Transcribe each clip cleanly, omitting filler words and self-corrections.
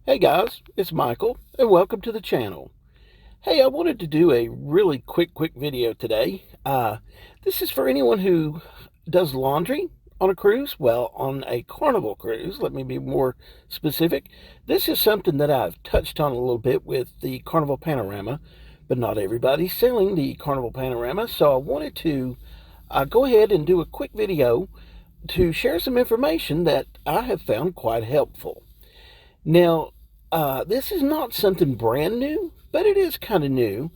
Hey guys, it's Michael, and welcome to the channel. Hey, I wanted to do a really quick video today. This is for anyone who does laundry on a cruise. Well, on a Carnival cruise, let me be more specific. This is something that I've touched on a little bit with the Carnival Panorama, but not everybody's selling the Carnival Panorama, so I wanted to go ahead and do a quick video to share some information that I have found quite helpful. Now, this is not something brand new, but it is kind of new.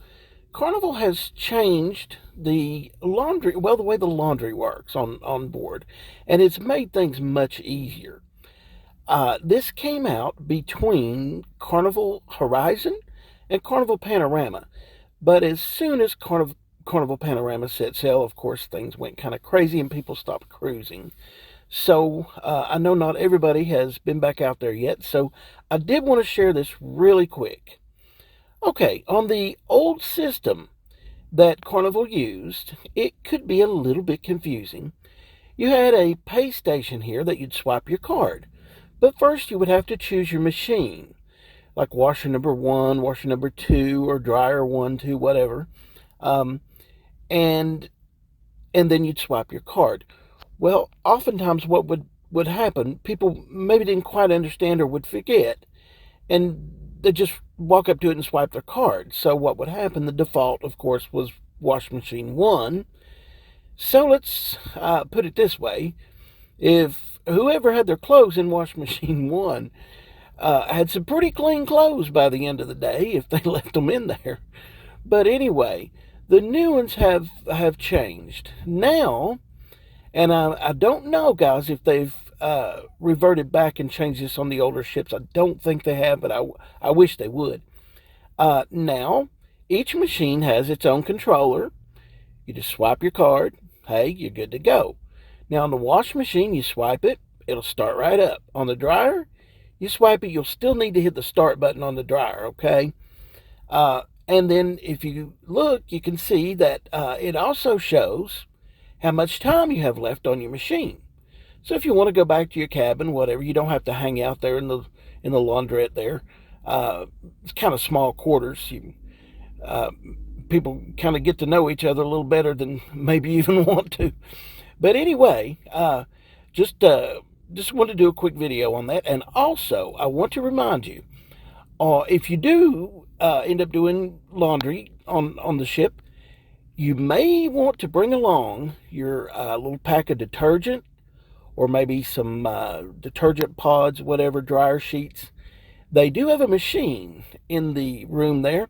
Carnival has changed the laundry, well, the way the laundry works on board, and it's made things much easier. This came out between Carnival Horizon and Carnival Panorama, but as soon as Carnival Panorama set sail, of course, things went kind of crazy and people stopped cruising. So I know not everybody has been back out there yet, so I did want to share this really quick. Okay, on the old system that Carnival used, it could be a little bit confusing. You had a pay station here that you'd swipe your card, but first you would have to choose your machine, like washer number 1, washer number 2, or dryer 1, 2, whatever, and then you'd swipe your card. Well, oftentimes what would happen, people maybe didn't quite understand or would forget, and they'd just walk up to it and swipe their card. So what would happen, the default, of course, was wash machine 1. So let's put it this way. If whoever had their clothes in wash machine 1 had some pretty clean clothes by the end of the day, if they left them in there. But anyway, the new ones have changed. Now, and I don't know, guys, if they've reverted back and changed this on the older ships. I don't think they have, but I wish they would. Now, each machine has its own controller. You just swipe your card. Hey, you're good to go. Now, on the wash machine, you swipe it. It'll start right up. On the dryer, you swipe it. You'll still need to hit the start button on the dryer, okay? And then if you look, you can see that it also shows how much time you have left on your machine. So if you want to go back to your cabin, whatever, you don't have to hang out there in the laundrette there. It's kind of small quarters. People kind of get to know each other a little better than maybe even want to. But anyway, just want to do a quick video on that. And also, I want to remind you, if you do end up doing laundry on the ship, you may want to bring along your little pack of detergent, or maybe some detergent pods, whatever, dryer sheets. They do have a machine in the room there,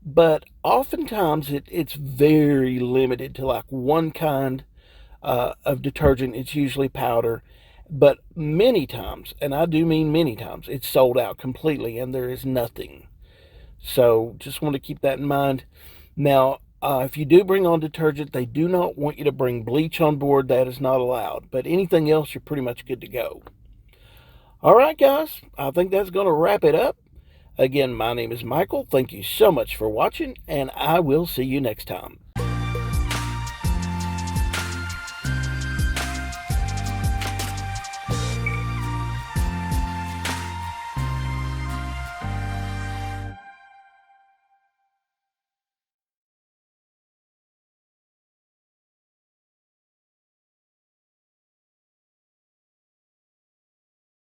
but oftentimes it's very limited to like one kind of detergent. It's usually powder, but many times, and I do mean many times, it's sold out completely and there is nothing. So just want to keep that in mind. Now, if you do bring on detergent, they do not want you to bring bleach on board. That is not allowed. But anything else, you're pretty much good to go. All right, guys. I think that's going to wrap it up. Again, my name is Michael. Thank you so much for watching, and I will see you next time.